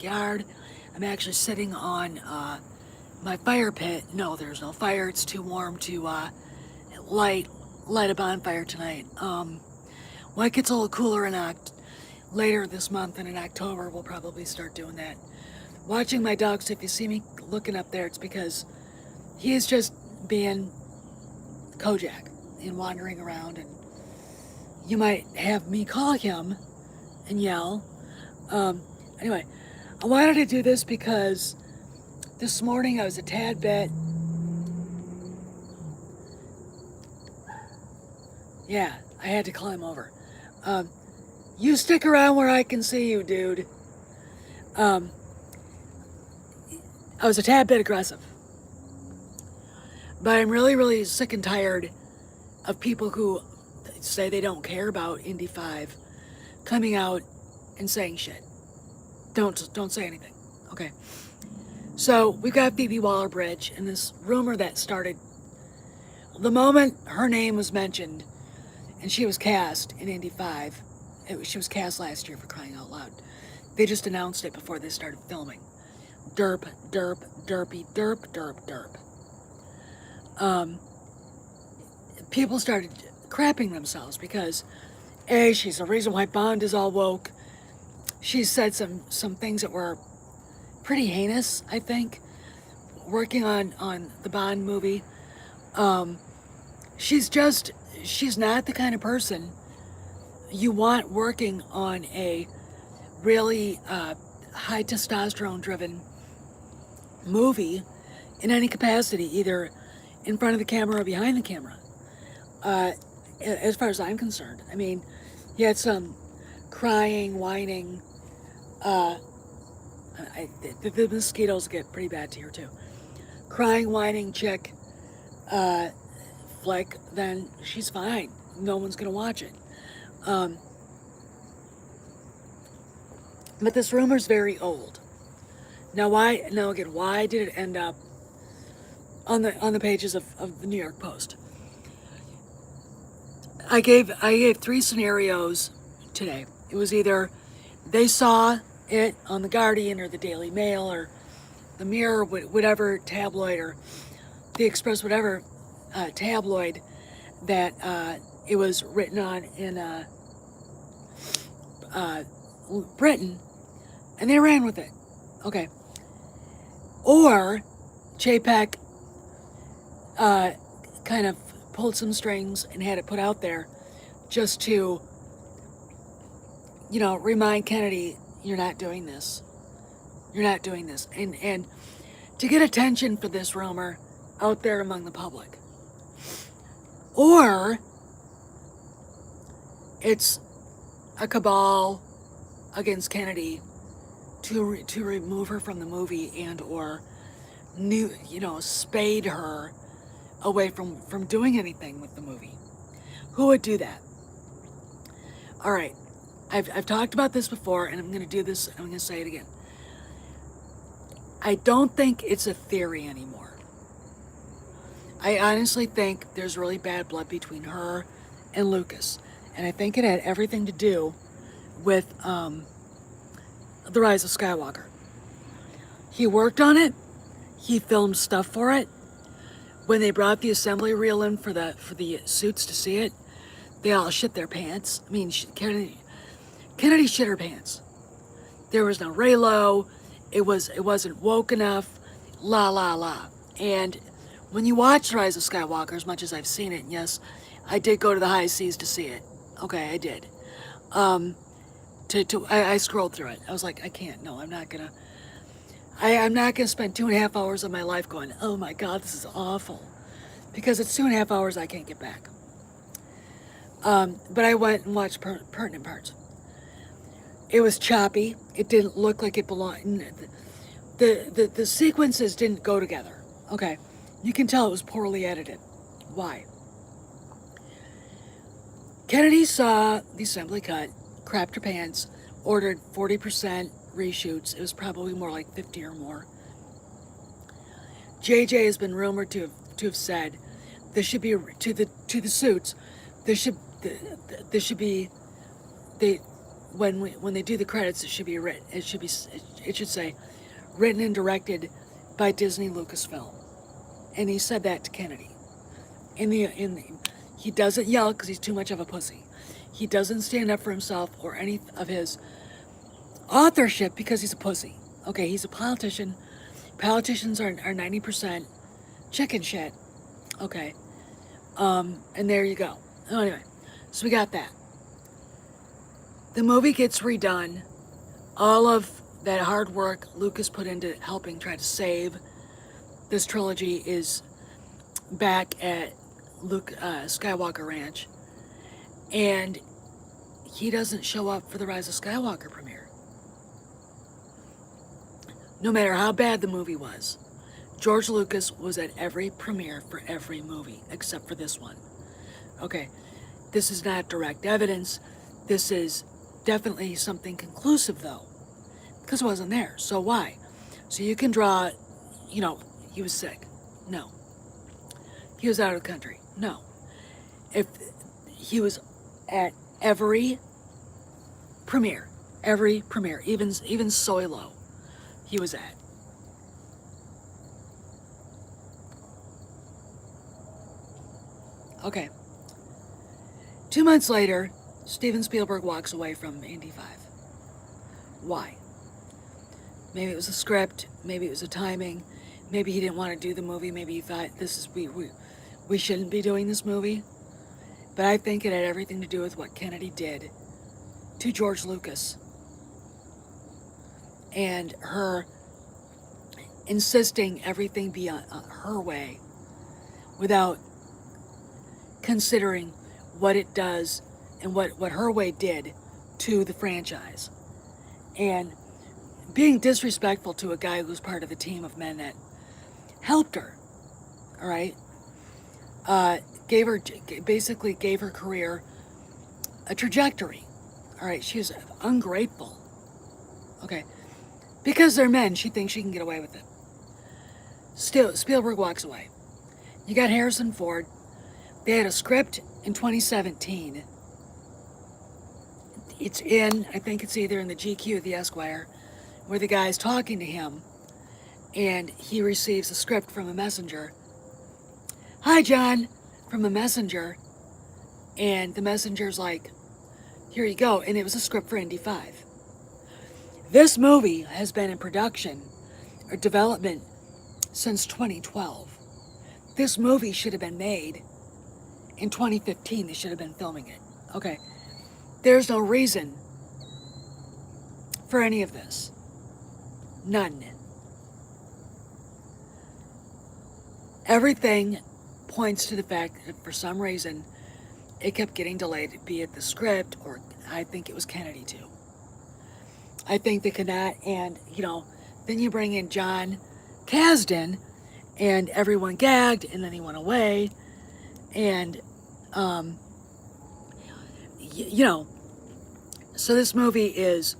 backyard. I'm actually sitting on my fire pit. No, there's no fire. It's too warm to light light a bonfire tonight. When it gets a little cooler later this month and in October, we'll probably start doing that. Watching my dogs. If you see me looking up there, it's because he is just being Kojak and wandering around, and you might have me call him and yell. Anyway, I wanted to do this because this morning I was a tad bit, yeah, I had to climb over. You stick around where I can see you, dude. Um, I was a tad bit aggressive. But I'm really, really sick and tired of people who say they don't care about Indy 5 coming out and saying shit. Don't say anything. Okay. So we've got Phoebe Waller-Bridge and this rumor that started the moment her name was mentioned and she was cast in Indy 5. She was cast last year, for crying out loud. They just announced it before they started filming. Derp, derp, derpy, derp, derp, derp. People started crapping themselves because, A, she's the reason why Bond is all woke. She said some things that were pretty heinous, I think, working on the Bond movie. She's not the kind of person you want working on a really high testosterone driven movie in any capacity, either in front of the camera or behind the camera. As far as I'm concerned, I mean, you had some crying, whining. The mosquitoes get pretty bad here too. Crying, whining chick flick, then she's fine. No one's gonna watch it. But this rumor's very old. Now why? Now again, why did it end up on the pages of the New York Post? I gave 3 scenarios today. It was either they saw it on the Guardian or the Daily Mail or the Mirror, whatever tabloid, or the Express, whatever tabloid that it was written on in Britain, and they ran with it. Okay. Or JPEG kind of pulled some strings and had it put out there just to, remind Kennedy, you're not doing this. You're not doing this. And to get attention for this rumor out there among the public. Or it's a cabal against Kennedy to remove her from the movie and or spade her away from doing anything with the movie. Who would do that? All right, I've talked about this before, and I'm going to do this, and I'm going to say it again. I don't think it's a theory anymore. I honestly think there's really bad blood between her and Lucas, and I think it had everything to do with The Rise of Skywalker. He worked on it. He filmed stuff for it. When they brought the assembly reel in for the suits to see it, they all shit their pants. I mean, Kennedy shit her pants. There was no Raylo. It wasn't woke enough. La la la. And when you watch The Rise of Skywalker, as much as I've seen it, and yes, I did go to the high seas to see it. Okay, I did. I scrolled through it. I was like, I can't. No, I'm not gonna. I'm not gonna spend 2.5 hours of my life going, oh my God, this is awful, because it's 2.5 hours I can't get back. But I went and watched pertinent parts. It was choppy. It didn't look like it belonged. The sequences didn't go together. Okay, you can tell it was poorly edited. Why? Kennedy saw the assembly cut, crapped her pants, ordered 40% reshoots. It was probably more like 50 or more. JJ has been rumored to have said there should be to the suits. There should be when they do the credits, it should be written. It should say, written and directed by Disney Lucasfilm. And he said that to Kennedy. He doesn't yell because he's too much of a pussy. He doesn't stand up for himself or any of his authorship because he's a pussy. Okay, he's a politician. Politicians are 90% chicken shit. Okay. And there you go. Oh, anyway, so we got that. The movie gets redone. All of that hard work Lucas put into helping try to save this trilogy is back at Luke Skywalker Ranch, and he doesn't show up for the Rise of Skywalker premiere. No matter how bad the movie was, George Lucas was at every premiere for every movie except for this one. Okay, this is not direct evidence. This is definitely something conclusive, though, because it wasn't there. So why? So you can draw, he was sick. No. He was out of the country. No. If he was at every premiere, even Solo, he was at. Okay. 2 months later, Steven Spielberg walks away from Indy 5. Why? Maybe it was a script, maybe it was a timing, maybe he didn't want to do the movie, maybe he thought we shouldn't be doing this movie. But I think it had everything to do with what Kennedy did to George Lucas and her insisting everything be her way without considering what it does and what her way did to the franchise. And being disrespectful to a guy who's part of the team of men that helped her, all right? Basically gave her career a trajectory, all right? She was ungrateful, okay? Because they're men, she thinks she can get away with it. Still, Spielberg walks away. You got Harrison Ford. They had a script in 2017. It's I think it's either in the GQ or the Esquire, where the guy's talking to him, and he receives a script from a messenger. Hi, John, from a messenger, and the messenger's like, here you go, and it was a script for Indy 5. This movie has been in production or development since 2012. This movie should have been made in 2015. They should have been filming it. Okay. There's no reason for any of this. None. Everything points to the fact that for some reason it kept getting delayed, be it the script or I think it was Kennedy too. I think they could not, and then you bring in John Kasdan and everyone gagged and then he went away and so this movie is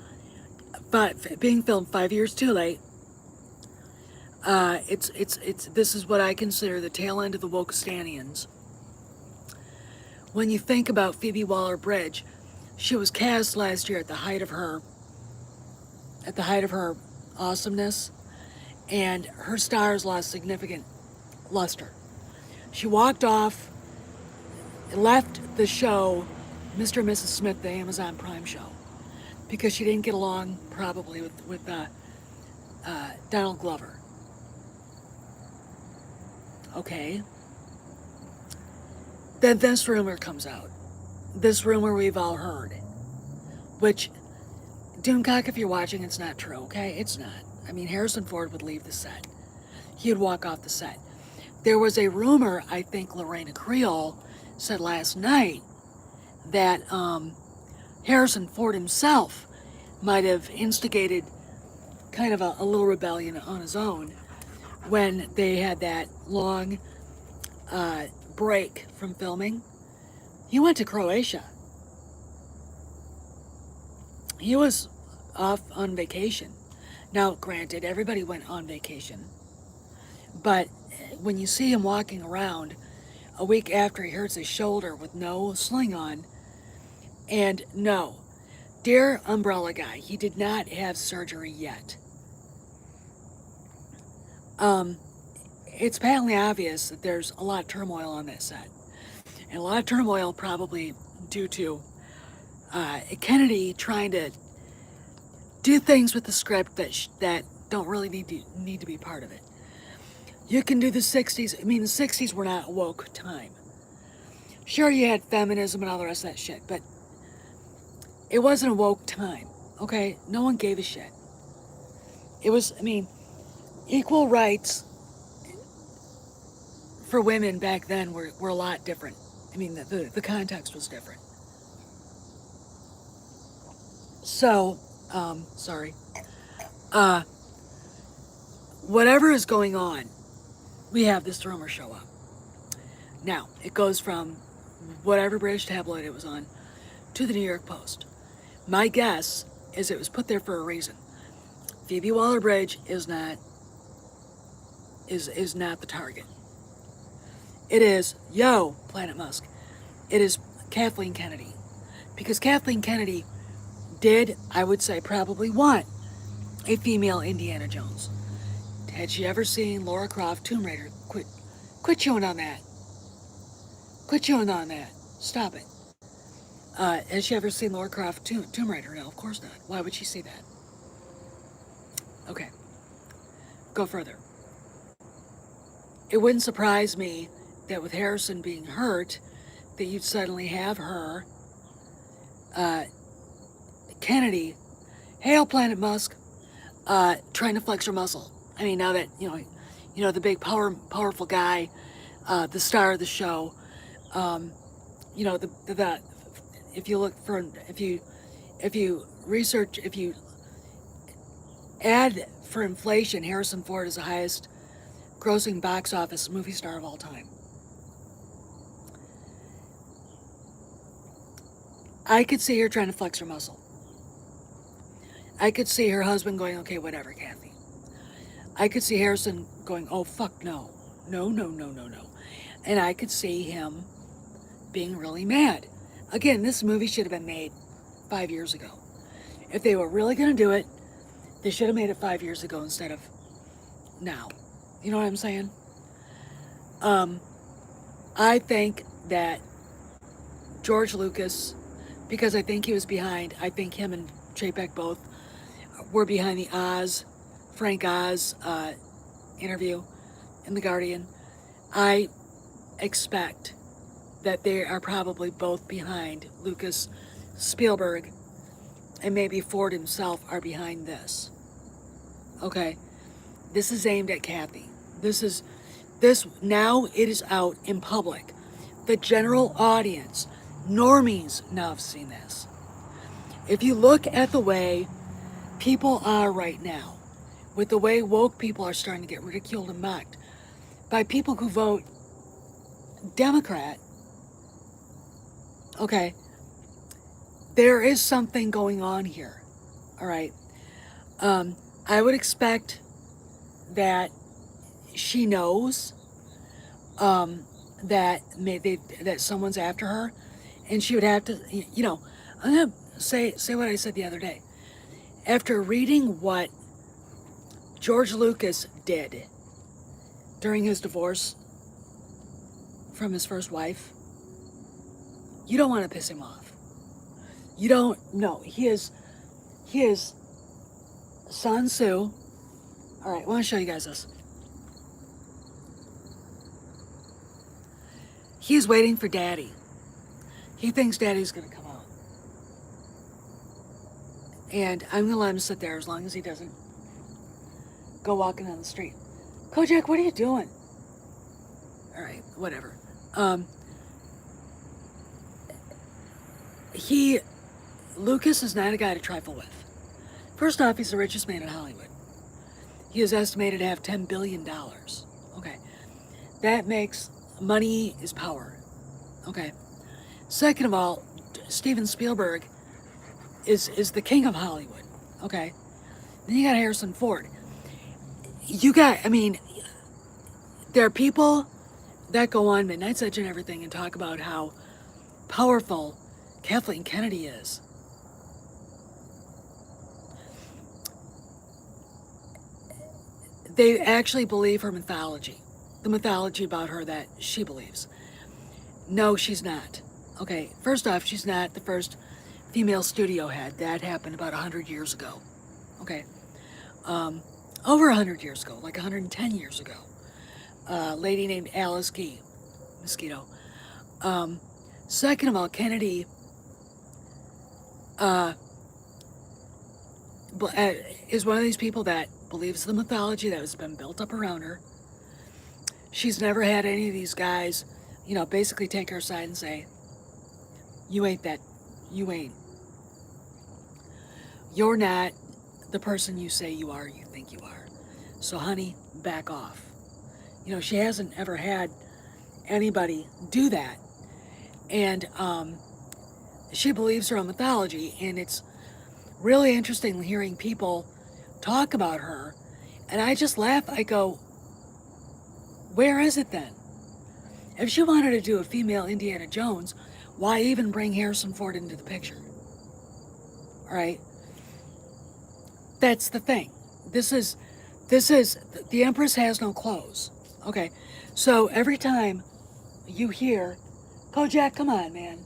being filmed 5 years too late. This is what I consider the tail end of the Wokestanians. When you think about Phoebe Waller-Bridge, she was cast last year at the height of her awesomeness, and her stars lost significant luster. She walked off, left the show, Mr. and Mrs. Smith, the Amazon Prime show, because she didn't get along probably with Donald Glover. Okay. Then this rumor comes out. This rumor we've all heard. Which, Doomcock, if you're watching, it's not true, okay? It's not. I mean, Harrison Ford would leave the set. He would walk off the set. There was a rumor, I think Lorena Creole said last night, that Harrison Ford himself might have instigated kind of a little rebellion on his own when they had that long break from filming. He went to Croatia. He was off on vacation. Now, granted, everybody went on vacation. But when you see him walking around a week after he hurts his shoulder with no sling on, and no, Dear umbrella guy, he did not have surgery yet. It's patently obvious that there's a lot of turmoil on that set. And a lot of turmoil probably due to Kennedy trying to do things with the script that don't really need to be part of it. You can do the 60s. I mean, the 60s were not a woke time. Sure, you had feminism and all the rest of that shit, but it wasn't a woke time, okay? No one gave a shit. It was, I mean, equal rights for women back then were a lot different. I mean, the context was different. So, sorry. Whatever is going on, we have this rumor show up. Now, it goes from whatever British tabloid it was on to the New York Post. My guess is it was put there for a reason. Phoebe Waller-Bridge is not the target. It is, yo, Planet Musk. It is Kathleen Kennedy. Because Kathleen Kennedy did, I would say, probably want a female Indiana Jones. Had she ever seen Lara Croft Tomb Raider? Quit chewing on that. Quit chewing on that. Stop it. Has she ever seen Lara Croft Tomb Raider? No, of course not. Why would she see that? Okay. Go further. It wouldn't surprise me that with Harrison being hurt, that you'd suddenly have her, Kennedy, hail Planet Musk, trying to flex her muscle. I mean, now that, the big powerful guy, the star of the show, if you look for, if you research, if you add for inflation, Harrison Ford is the highest grossing box office movie star of all time. I could see her trying to flex her muscle. I could see her husband going, okay, whatever, Kathy. I could see Harrison going, oh, fuck no. No. And I could see him being really mad. Again, this movie should have been made 5 years ago. If they were really going to do it, they should have made it 5 years ago instead of now. You know what I'm saying? I think that George Lucas, because I think he was behind, I think him and Chapek both were behind the Frank Oz interview in The Guardian. I expect that they are probably both behind. Lucas, Spielberg, and maybe Ford himself are behind this. Okay? This is aimed at Kathy. Now it is out in public. The general audience, normies now have seen this. If you look at the way people are right now, with the way woke people are starting to get ridiculed and mocked by people who vote Democrat, okay, there is something going on here, all right? I would expect that she knows that someone's after her, and she would have to, I'm gonna say what I said the other day. After reading what George Lucas did during his divorce from his first wife, you don't want to piss him off. You don't. No, he is Sun Tzu. All right, I want to show you guys this. He's waiting for Daddy. He thinks Daddy's going to come out. And I'm going to let him sit there as long as he doesn't go walking on the street. Kojak, what are you doing? All right, whatever. Lucas is not a guy to trifle with. First off, he's the richest man in Hollywood. He is estimated to have $10 billion. Okay. That makes money is power. Okay. Second of all, Steven Spielberg is the king of Hollywood. Okay. Then you got Harrison Ford. There are people that go on Midnight's Edge and everything and talk about how powerful Kathleen Kennedy is. they actually believe her mythology, the mythology about her that she believes. No, she's not. Okay, first off, she's not the first female studio head. That happened about 100 years ago. Okay, over 100 years ago, like 110 years ago. A lady named Alice Guy, Mosquito. Second of all, Kennedy uh, is one of these people that believes the mythology that has been built up around her. She's never had any of these guys, basically take her aside and say, you ain't that, you ain't, you're not the person you say you are, you think you are. So honey, back off. She hasn't ever had anybody do that. And she believes her own mythology, and it's really interesting hearing people talk about her. And I just laugh. I go, where is it then? If she wanted to do a female Indiana Jones, why even bring Harrison Ford into the picture? All right? That's the thing. This is, the Empress has no clothes. Okay? So every time you hear, Kojak, come on, man.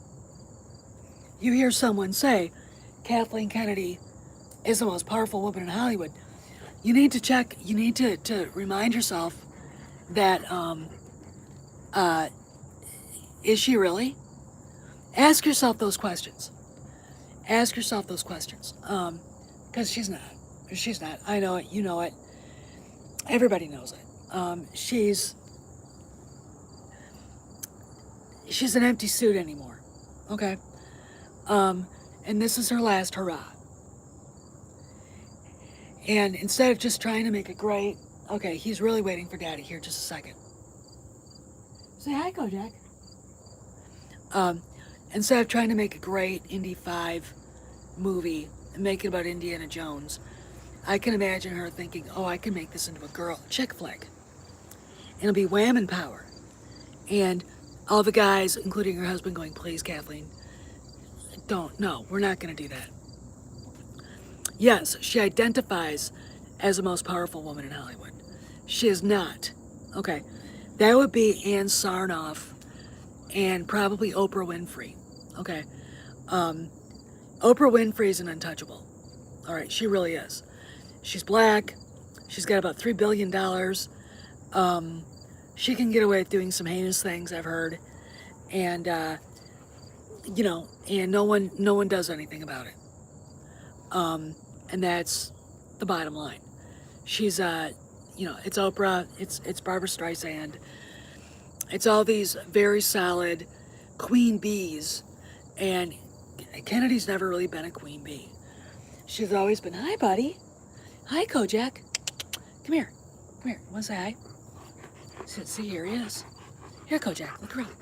You hear someone say, Kathleen Kennedy is the most powerful woman in Hollywood. You need to check, you need to remind yourself that, is she really? Ask yourself those questions. Ask yourself those questions. Because she's not. She's not. I know it. You know it. Everybody knows it. She's an empty suit anymore. Okay? And this is her last hurrah. And instead of just trying to make it great, okay, he's really waiting for Daddy here. Just a second. Say hi, Kojak. Instead of trying to make a great Indy 5 movie and make it about Indiana Jones, I can imagine her thinking, oh, I can make this into a chick flick. And it'll be wham and power. And all the guys, including her husband, going, please, Kathleen, no, we're not going to do that. Yes, she identifies as the most powerful woman in Hollywood. She is not. Okay, that would be Ann Sarnoff and probably Oprah Winfrey. Okay, Oprah Winfrey is an untouchable. All right, she really is. She's black. She's got about $3 billion. She can get away with doing some heinous things, I've heard. And, and no one does anything about it. And that's the bottom line. She's, it's Oprah, it's Barbara Streisand. It's all these very solid queen bees. And Kennedy's never really been a queen bee. She's always been, hi, buddy. Hi, Kojak. Come here. Come here. You want to say hi? See, here he is. Here, Kojak, look around.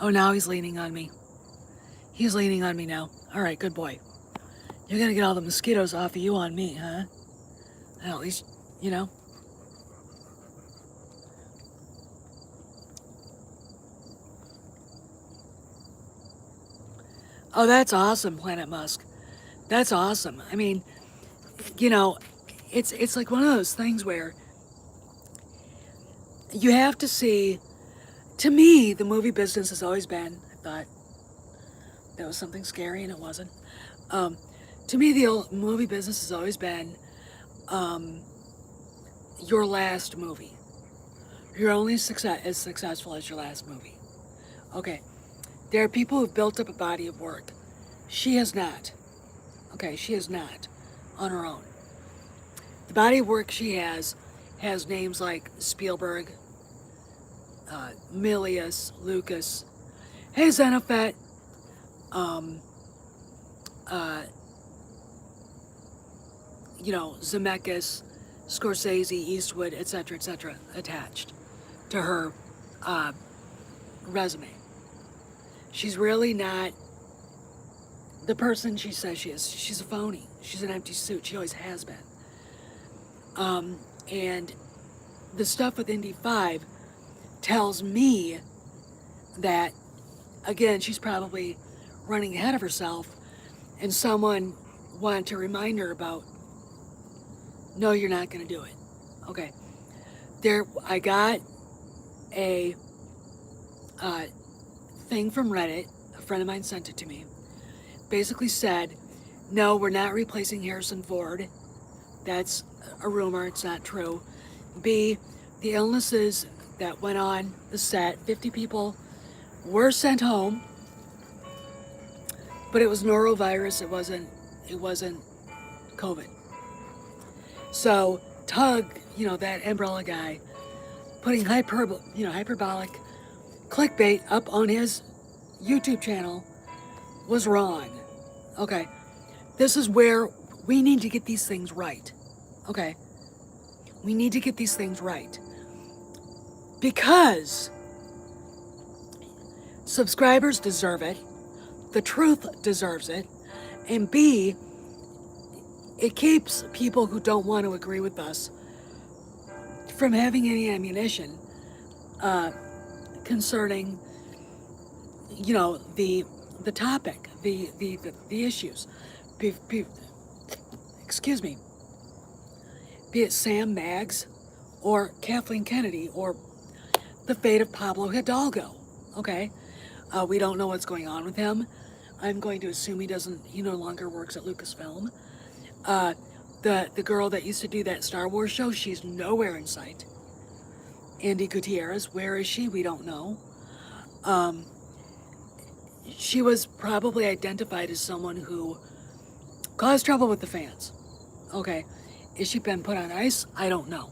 Oh, now he's leaning on me. He's leaning on me now. All right, good boy. You're going to get all the mosquitoes off of you on me, huh? Well, at least, Oh, that's awesome, Planet Musk. That's awesome. I mean, it's like one of those things where you have to see, to me, the movie business has always been, I thought that was something scary and it wasn't. To me, the old movie business has always been your last movie. You're only as successful as your last movie. Okay, there are people who've built up a body of work. She has not. Okay, she is not on her own. The body of work she has names like Spielberg, Milius, Lucas, hey, Xenophet, Zemeckis, Scorsese, Eastwood, etc., attached to her resume. She's really not the person she says she is. She's a phony. She's an empty suit. She always has been. And the stuff with Indy 5 tells me that, again, she's probably running ahead of herself, and someone wanted to remind her about, no, you're not going to do it. Okay, there I got a thing from Reddit. A friend of mine sent it to me. Basically said, no, we're not replacing Harrison Ford. That's a rumor. It's not true. B, the illnesses that went on the set, 50 people were sent home, but it was norovirus. It wasn't COVID. So Tug, that umbrella guy, putting hyperbolic clickbait up on his YouTube channel was wrong. Okay, this is where we need to get these things right. Okay, we need to get these things right because subscribers deserve it, the truth deserves it, and B, it keeps people who don't want to agree with us from having any ammunition concerning, the topic, the issues. Excuse me. Be it Sam Maggs or Kathleen Kennedy or the fate of Pablo Hidalgo. Okay, we don't know what's going on with him. I'm going to assume he no longer works at Lucasfilm. The girl that used to do that Star Wars show, she's nowhere in sight. Indy Gutierrez, where is she? We don't know. She was probably identified as someone who caused trouble with the fans. Okay, is she been put on ice? I don't know.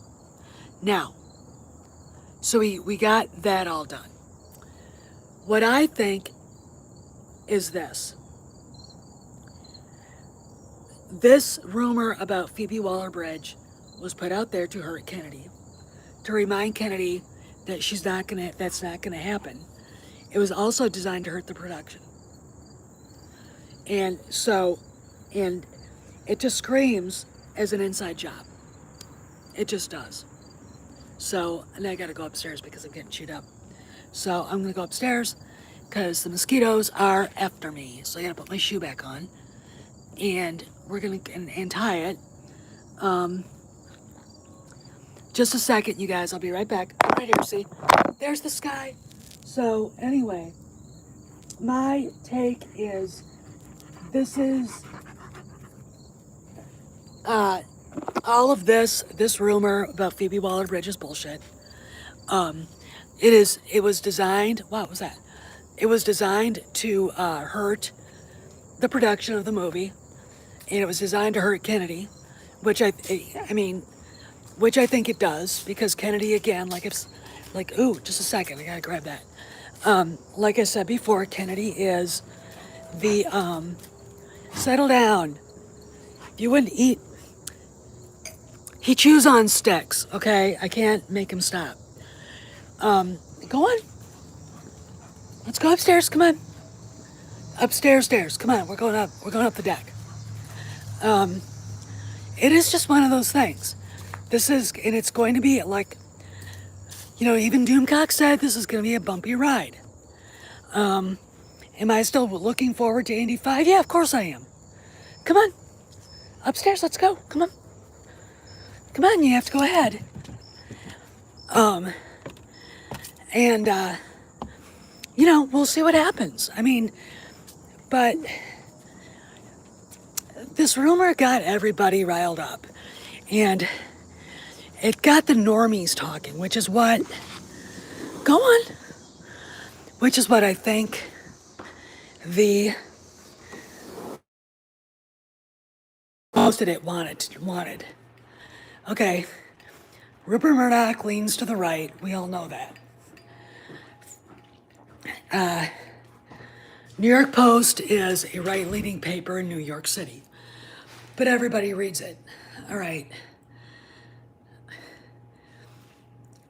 Now, so we got that all done. What I think is this. This rumor about Phoebe Waller-Bridge was put out there to hurt Kennedy, to remind Kennedy that that's not gonna happen. It was also designed to hurt the production. And it just screams as an inside job. It just does. So, and I gotta go upstairs because I'm getting chewed up. So I'm gonna go upstairs because the mosquitoes are after me. So I gotta put my shoe back on and we're gonna and tie it. Just a second, you guys. I'll be right back. Right here, see? There's the sky. So anyway, my take is this is all of this rumor about Phoebe Waller-Bridge is bullshit. It was designed, what was that? It was designed to hurt the production of the movie, and it was designed to hurt Kennedy, which I think it does, because Kennedy, again, ooh, just a second, I gotta grab that. Like I said before, Kennedy is the, settle down. You wouldn't eat, he chews on sticks, okay? I can't make him stop. Go on. Let's go upstairs, come on. Upstairs, come on, we're going up the deck. It is just one of those things. And it's going to be like, even Doomcock said this is going to be a bumpy ride. Am I still looking forward to Indy 5? Yeah, of course I am. Come on. Upstairs, let's go. Come on. Come on, you have to go ahead. We'll see what happens. But this rumor got everybody riled up. And it got the normies talking, which is what I think most of it wanted. Okay, Rupert Murdoch leans to the right. We all know that. New York Post is a right-leaning paper in New York City, but everybody reads it. All right.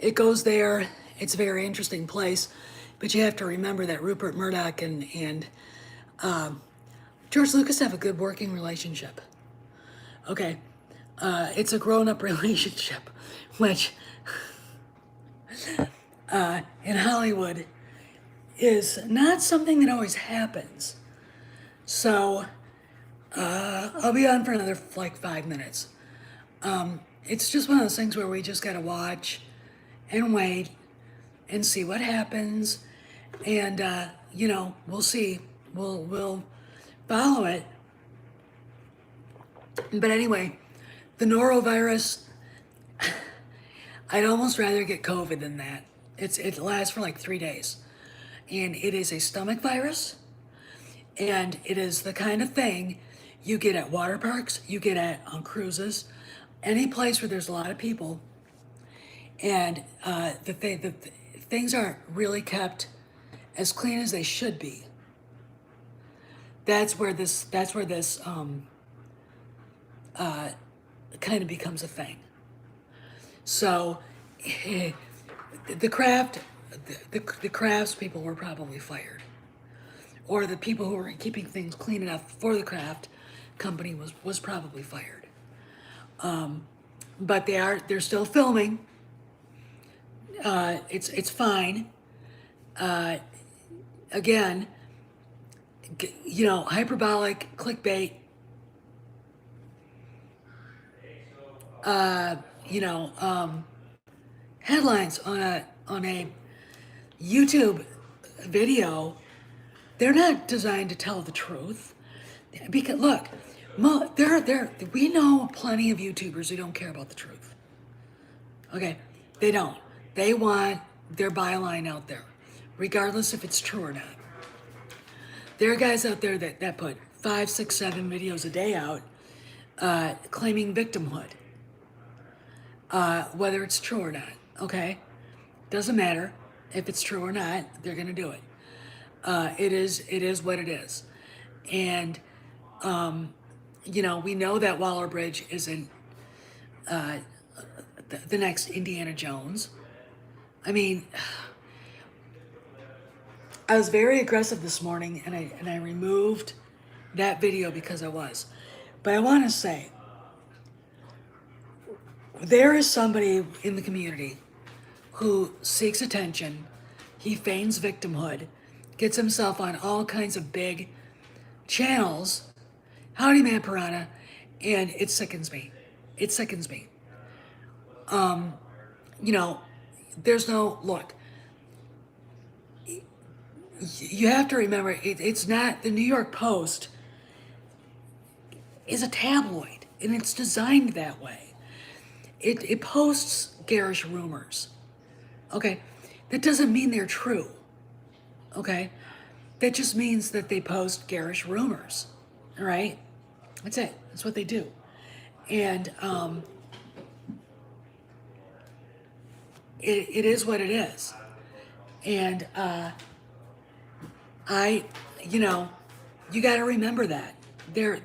It goes there. It's a very interesting place, but you have to remember that Rupert Murdoch and George Lucas have a good working relationship. Okay, it's a grown-up relationship, which in Hollywood is not something that always happens. So I'll be on for another 5 minutes. it's just one of those things where we just gotta watch and wait and see what happens, and we'll see. We'll follow it. But anyway, the norovirus, I'd almost rather get COVID than that. It lasts for like 3 days, and it is a stomach virus, and it is the kind of thing you get at water parks, you get at on cruises, any place where there's a lot of people, and the things aren't really kept as clean as they should be. That's where this kind of becomes a thing. So the craft the crafts people were probably fired, or the people who were keeping things clean enough for the craft company was probably fired. But they're still filming. It's fine. Again, hyperbolic clickbait. You know, headlines on a YouTube video, they're not designed to tell the truth. Because look, we know plenty of YouTubers who don't care about the truth. Okay, they don't. They want their byline out there, regardless if it's true or not. There are guys out there that put 5, 6, 7 videos a day out claiming victimhood, whether it's true or not. Okay, doesn't matter if it's true or not. They're gonna do it. It is what it is, and we know that Waller Bridge isn't the next Indiana Jones. I mean, I was very aggressive this morning, and I removed that video because I was. But I want to say, there is somebody in the community who seeks attention. He feigns victimhood, gets himself on all kinds of big channels. Howdy, man, Piranha, and it sickens me. It sickens me. There's no look. You have to remember, it's not the New York Post is a tabloid, and it's designed that way. It posts garish rumors. Okay, that doesn't mean they're true. Okay, that just means that they post garish rumors. All right, that's it. That's what they do, and it is what it is. And you got to remember that they're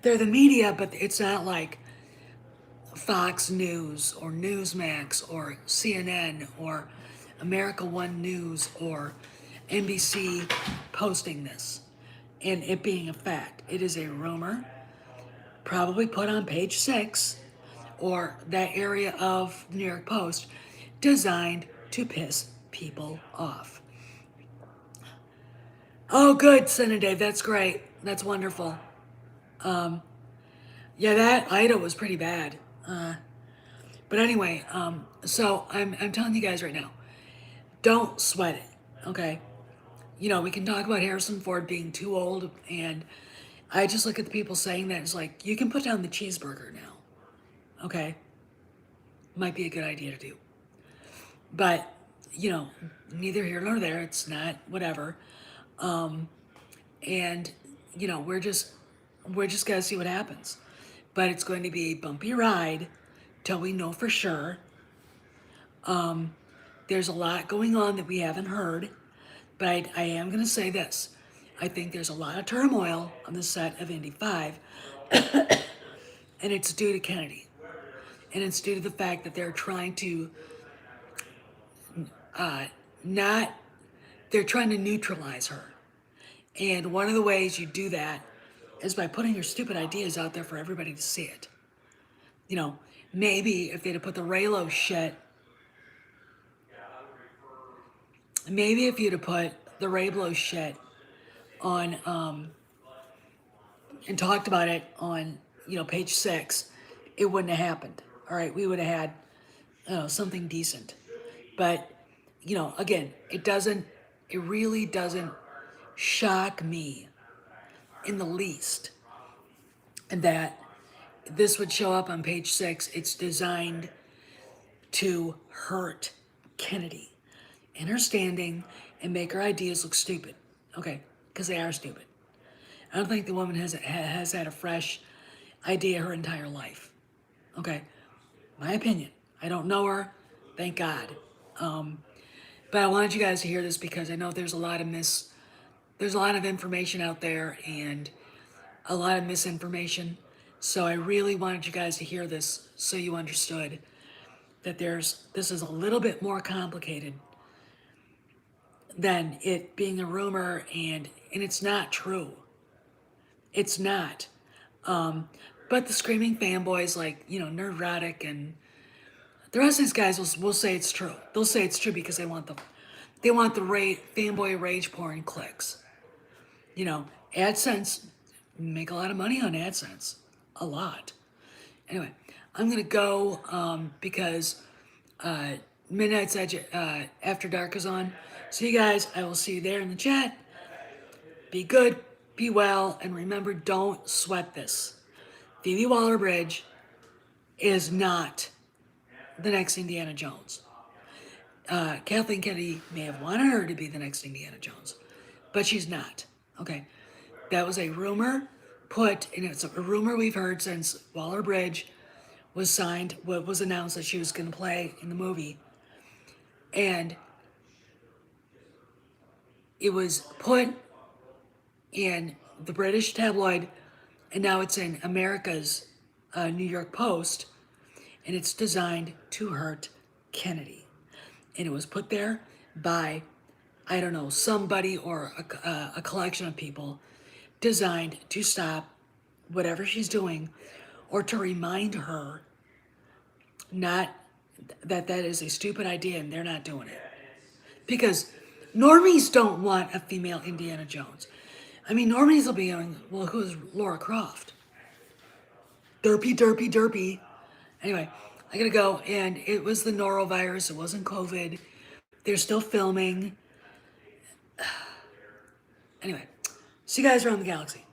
the media, but it's not like Fox News or Newsmax or CNN or America One News or NBC posting this and it being a fact. It is a rumor, probably put on page 6 or that area of the New York Post, designed to piss people off. Oh, good, Senate Dave. That's great. That's wonderful. Yeah, that Ida was pretty bad. But anyway, so I'm telling you guys right now, don't sweat it. Okay, we can talk about Harrison Ford being too old, and I just look at the people saying that it's like you can put down the cheeseburger now. Okay, might be a good idea to do, but neither here nor there. It's not whatever. And we're just gotta see what happens. But it's going to be a bumpy ride till we know for sure. There's a lot going on that we haven't heard, but I am gonna say this. I think there's a lot of turmoil on the set of Indy 5, and it's due to Kennedy. And it's due to the fact that they're trying to they're trying to neutralize her. And one of the ways you do that is by putting your stupid ideas out there for everybody to see it. Maybe if they'd have put the Raylo shit, maybe if you'd have put the Raylo shit on, and talked about it on, page 6, it wouldn't have happened. all right, we would have had, something decent. But, again, it really doesn't shock me in the least that this would show up on page 6. It's designed to hurt Kennedy in her standing and make her ideas look stupid. Okay, because they are stupid. I don't think the woman has had a fresh idea her entire life. Okay, my opinion. I don't know her, thank God. But I wanted you guys to hear this because I know there's a lot of information out there and a lot of misinformation. So I really wanted you guys to hear this so you understood that this is a little bit more complicated than it being a rumor, and it's not true. It's not. But the screaming fanboys like, Neurotic and the rest of these guys will say it's true. They'll say it's true because they want the fanboy rage porn clicks. AdSense, make a lot of money on AdSense. A lot. Anyway, I'm going to go because Midnight's Edge After Dark is on. So you guys, I will see you there in the chat. Be good, be well, and remember, don't sweat this. Phoebe Waller-Bridge is not the next Indiana Jones. Kathleen Kennedy may have wanted her to be the next Indiana Jones, but she's not. Okay, that was a rumor and it's a rumor we've heard since Waller-Bridge was signed, what was announced that she was going to play in the movie, and it was put in the British tabloid, and now it's in America's New York Post, and it's designed to hurt Kennedy. And it was put there by, I don't know, somebody or a collection of people designed to stop whatever she's doing or to remind her not that is a stupid idea and they're not doing it. Because normies don't want a female Indiana Jones. I mean, normies will be going, well, who's Laura Croft? Derpy, derpy, derpy. Anyway, I gotta go. And it was the norovirus. It wasn't COVID. They're still filming. Anyway, see you guys around the galaxy.